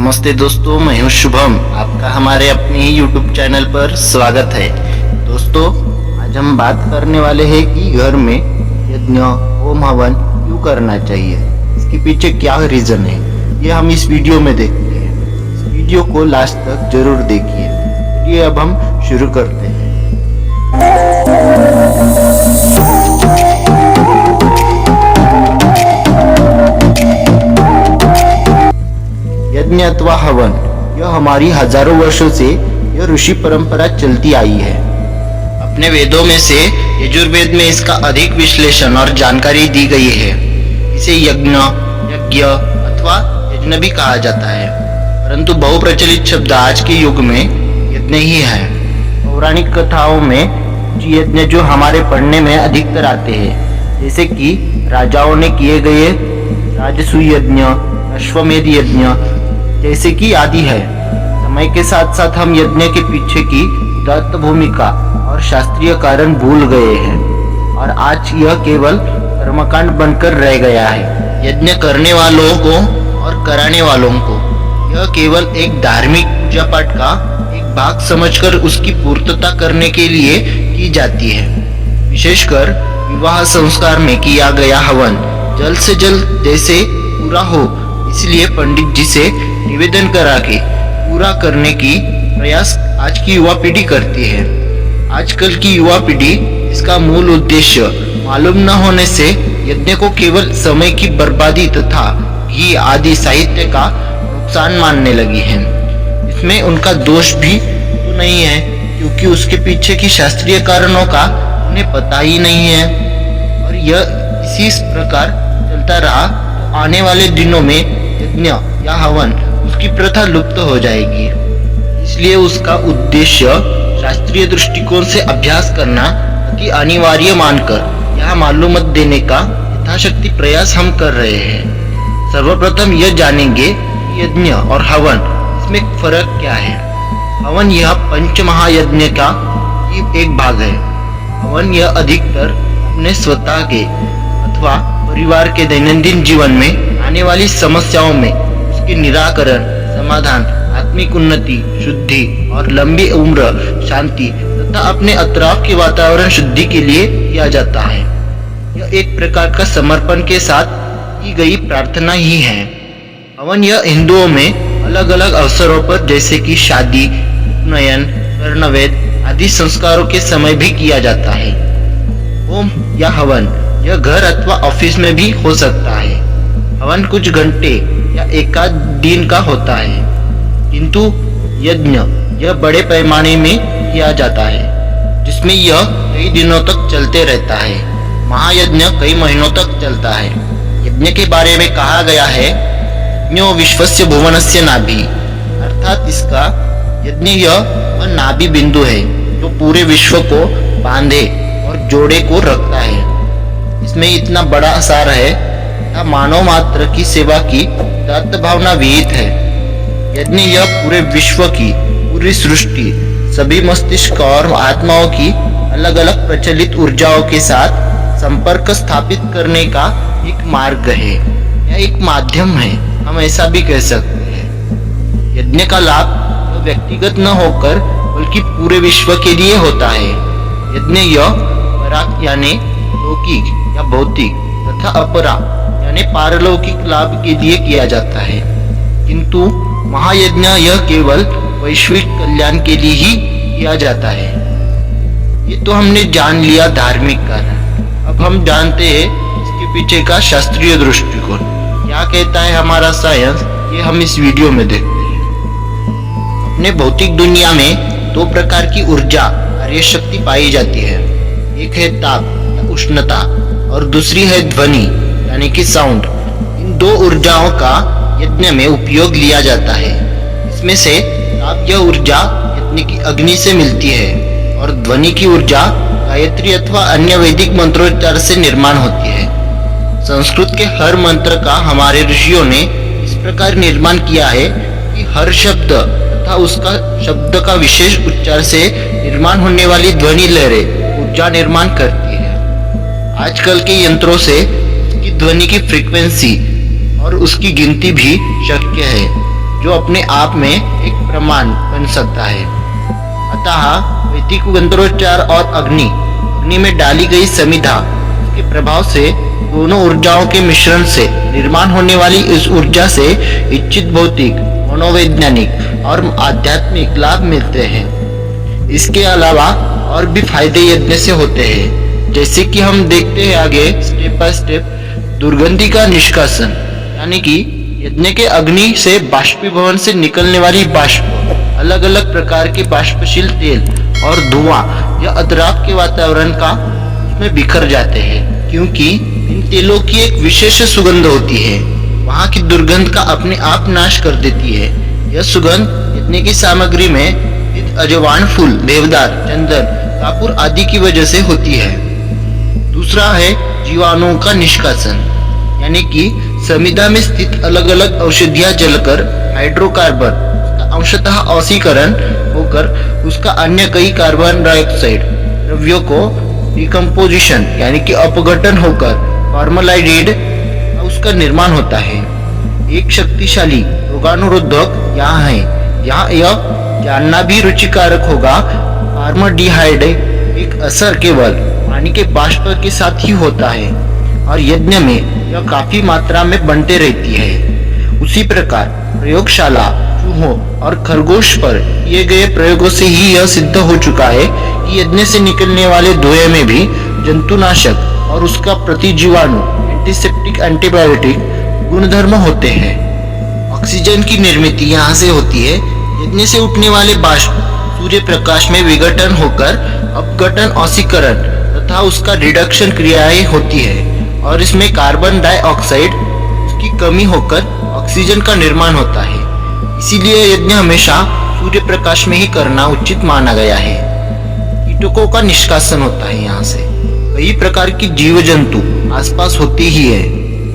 नमस्ते दोस्तों, मैं हूं शुभम। आपका हमारे अपने ही YouTube चैनल पर स्वागत है। दोस्तों, आज हम बात करने वाले हैं कि घर में यज्ञ होम हवन क्यों करना चाहिए, इसके पीछे क्या रीज़न है, ये हम इस वीडियो में देखते हैं। इस वीडियो को लास्ट तक जरूर देखिए। चलिए अब हम शुरू करते हैं। यज्ञ अथवा हवन, यह हमारी हजारों वर्षों से यह ऋषि परंपरा चलती आई है। अपने वेदों में से यजुर्वेद में इसका अधिक विश्लेषण और जानकारी दी गई है। इसे यज्ञ अथवा यज्ञ भी कहा जाता है, परंतु बहुप्रचलित शब्द आज के युग में यज्ञ ही है। पौराणिक कथाओं में यज्ञ जो हमारे पढ़ने में अधिकतर आते हैं, जैसे कि राजाओं ने किए गए राजसूय यज्ञ, अश्वमेध यज्ञ जैसे कि आदि है। समय के साथ साथ हम यज्ञ के पीछे की उदात्त भूमिका और शास्त्रीय कारण भूल गए हैं और आज यह केवल कर्मकांड बनकर रह गया है। यज्ञ करने वालों को और कराने वालों को यह केवल एक धार्मिक पूजा पाठ का एक भाग समझकर उसकी पूर्तता करने के लिए की जाती है। विशेषकर विवाह संस्कार में किया गया हवन जल्द से जल्द जैसे पूरा हो, इसलिए पंडित जी से निवेदन करा के पूरा करने की प्रयास आज की युवा पीढ़ी करती है। आजकल की युवा पीढ़ी इसका मूल उद्देश्य मालूम न होने से यज्ञ को केवल समय की बर्बादी तथा घी आदि साहित्य का नुकसान मानने लगी है। इसमें उनका दोष भी तो नहीं है, क्योंकि उसके पीछे की शास्त्रीय कारणों का उन्हें पता ही नहीं है। और यह इसी प्रकार चलता रहा तो आने वाले दिनों में यज्ञ या हवन उसकी प्रथा लुप्त हो जाएगी। इसलिए उसका उद्देश्य शास्त्रीय दृष्टिकोण से अभ्यास करना अति अनिवार्य मानकर यह मालूमात देने का यथाशक्ति प्रयास हम कर रहे हैं। सर्वप्रथम यह जानेंगे कि यज्ञ और हवन इसमें फर्क क्या है। हवन यह पंच महायज्ञ का ही एक भाग है। हवन यह अधिकतर अपने स्वतः के अथवा परिवार के दैनंदिन जीवन में आने वाली समस्याओं में उसके निराकरण, समाधान, आत्मिक उन्नति, शुद्धि और लंबी उम्र, शांति तथा अपने अतराफ के वातावरण शुद्धि के लिए किया जाता है। यह एक प्रकार का समर्पण के साथ की गई प्रार्थना ही है। हवन यह हिंदुओं में अलग अलग अवसरों पर जैसे कि शादी, उपनयन, कर्णवेद आदि संस्कारों के समय भी किया जाता है। होम या हवन यह घर अथवा ऑफिस में भी हो सकता है। हवन कुछ घंटे या एकाध दिन का होता है, किंतु यज्ञ यह बड़े पैमाने में किया जाता है, जिसमें यह कई दिनों तक चलते रहता है। महायज्ञ कई महीनों तक चलता है। यज्ञ के बारे में कहा गया है, यज्ञो विश्वस्य भुवनस्य नाभि, अर्थात इसका यज्ञ यह नाभि बिंदु है जो पूरे विश्व को बांधे और जोड़े को रखता है। इसमें इतना बड़ा सार है, मानव मात्र की सेवा की उदात्त भावना विहित है। यज्ञ यह पूरे विश्व की, पूरी सृष्टि, सभी मस्तिष्क और आत्माओं की अलग अलग प्रचलित ऊर्जाओं के साथ संपर्क स्थापित करने का एक मार्ग है या एक माध्यम है, हम ऐसा भी कह सकते हैं। यज्ञ का लाभ व्यक्तिगत न होकर बल्कि पूरे विश्व के लिए होता है। यज्ञ यह पराक यानी लौकिक या भौतिक तथा अपरा यानी पारलौकिक लाभ के लिए किया जाता है, किंतु महायज्ञ यह केवल वैश्विक कल्याण के लिए ही किया जाता है। ये तो हमने जान लिया धार्मिक कारण। अब हम जानते हैं इसके पीछे का शास्त्रीय दृष्टिकोण क्या कहता है हमारा साइंस, ये हम इस वीडियो में देखते हैं। अपने भौतिक दुनिया में दो प्रकार की ऊर्जा कार्य शक्ति पाई जाती है। एक है ताप या उष्णता और दूसरी है ध्वनि यानी कि साउंड। इन दो ऊर्जाओं का यज्ञ में उपयोग लिया जाता है। इसमें से ताप यह ऊर्जा यज्ञ की अग्नि से मिलती है और ध्वनि की ऊर्जा गायत्री अथवा अन्य वैदिक मंत्रोच्चार से निर्माण होती है। संस्कृत के हर मंत्र का हमारे ऋषियों ने इस प्रकार निर्माण किया है कि हर शब्द तथा उसका शब्द का विशेष उच्चार से निर्माण होने वाली ध्वनि लहरें ऊर्जा निर्माण करती है। आजकल के यंत्रों से उसकी ध्वनि की फ्रीक्वेंसी और उसकी गिनती भी शक्य है। जो अपने आप में एक प्रमाण बन सकता है। अतः वैदिक मंत्रोच्चार और अग्नि में डाली गई समिधा के प्रभाव से दोनों ऊर्जाओं के मिश्रण से निर्माण होने वाली इस ऊर्जा से इच्छित भौतिक, मनोवैज्ञानिक और आध्यात्मिक लाभ मिलते हैं। इसके अलावा और भी फायदे यज्ञ से होते हैं, जैसे कि हम देखते हैं आगे स्टेप बाय स्टेप। दुर्गंधि का निष्कासन, यानी कि यज्ञ के अग्नि से बाष्पीभवन से निकलने वाली बाष्प, अलग अलग प्रकार के बाष्पशील तेल और धुआं या अतराफ के वातावरण का उसमें बिखर जाते हैं, क्योंकि इन तेलों की एक विशेष सुगंध होती है। वहां की दुर्गंध का अपने आप नाश कर देती है। यह सुगंध यज्ञ की सामग्री में अजवाइन फूल, देवदार, चंदन, कपूर आदि की वजह से होती है। दूसरा है जीवाणुओं का निष्कासन, यानी कि समिधा में स्थित अलग अलग औषधियां जलकर हाइड्रोकार्बन अंशतः ऑक्सीकरण होकर उसका अन्य कई कार्बन डाइऑक्साइड द्रव्यों को डिकम्पोजिशन यानी कि अपघटन होकर फॉर्मलाइडेड उसका निर्माण होता है। एक शक्तिशाली रोगाणुरोधक यहाँ है। यहाँ यह जानना भी रुचिकारक होगा, फॉर्मल्डिहाइड एक असर केवल पानी के बाष्प के साथ ही होता है और यज्ञ में यह काफी मात्रा में बनते रहती है। उसी प्रकार प्रयोगशाला, चूहों और खरगोश पर किए गए प्रयोगों से ही यह सिद्ध हो चुका है कि यज्ञ से निकलने वाले धुएं में भी जंतुनाशक और उसका प्रतिजीवाणु एंटीसेप्टिक, एंटीबायोटिक गुणधर्म होते हैं। ऑक्सीजन की निर्मित यहाँ से होती है। यज्ञ से उठने वाले बाष्प सूर्य प्रकाश में विघटन होकर अपघटन, ऑक्सीकरण तथा उसका रिडक्शन क्रियाएं होती है और इसमें कार्बन डाइऑक्साइड की कमी होकर ऑक्सीजन का निर्माण होता है। इसीलिए यज्ञ हमेशा सूर्य प्रकाश में ही करना उचित माना गया है। कीटकों का निष्कासन होता है। यहाँ से कई प्रकार की जीव जंतु आसपास होती ही है,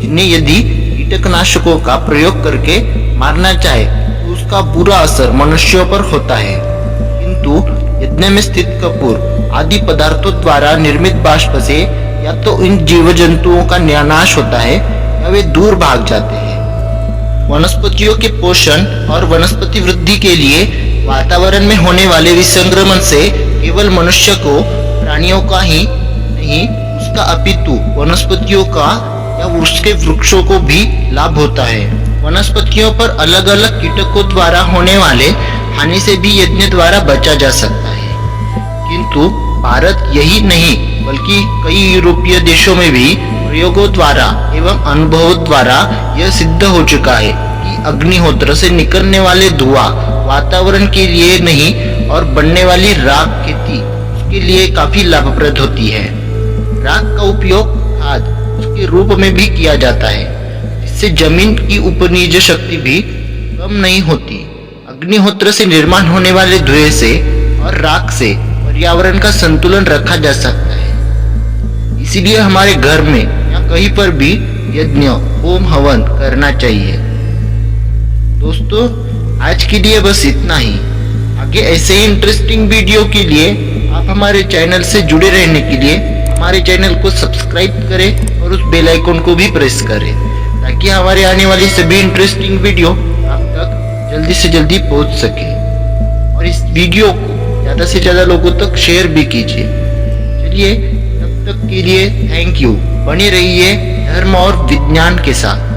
जिन्हें यदि कीटकनाशकों का प्रयोग करके मारना चाहे तो उसका बुरा असर मनुष्यों पर होता है, किंतु यज्ञ में स्थित कपूर आदि पदार्थों द्वारा निर्मित बाष्प से या तो इन जीव जंतुओं का नाश होता है या वे दूर भाग जाते हैं। वनस्पतियों के पोषण और वनस्पति वृद्धि के लिए वातावरण में होने वाले विसंक्रमण से केवल मनुष्य को, प्राणियों का ही नहीं उसका अपितु वनस्पतियों का या उसके वृक्षों को भी लाभ होता है। वनस्पतियों पर अलग अलग कीटकों द्वारा होने वाले हानि से भी यज्ञ द्वारा बचा जा सकता है। किंतु भारत यही नहीं बल्कि कई यूरोपीय देशों में भी प्रयोगों द्वारा एवं अनुभवों द्वारा यह सिद्ध हो चुका है कि अग्निहोत्र से निकलने वाले धुआं वातावरण के लिए नहीं और बनने वाली राख खेती उसके लिए काफी लाभप्रद होती है। राख का उपयोग खाद उसके रूप में भी किया जाता है, जिससे जमीन की उपनीज शक्ति भी कम नहीं होती। अग्निहोत्र से निर्माण होने वाले धुएं से और राख से पर्यावरण का संतुलन रखा जा सकता है। इसीलिए हमारे घर में या कहीं पर भी यज्ञ, होम, हवन करना चाहिए। दोस्तों, आज के लिए बस इतना ही। आगे ऐसे ही इंटरेस्टिंग वीडियो के लिए आप हमारे चैनल से जुड़े रहने के लिए हमारे चैनल को सब्सक्राइब करें और उस बेल आइकन को भी प्रेस करें, ताकि हमारे आने वाली सभी इंटरेस्टिंग वीडियो आप तक जल्दी से जल्दी पहुंच सके। और इस वीडियो को ज़्यादा से ज़्यादा लोगों तक शेयर भी कीजिए। चलिए, तब तक के लिए थैंक यू। बने रहिए धर्म और विज्ञान के साथ।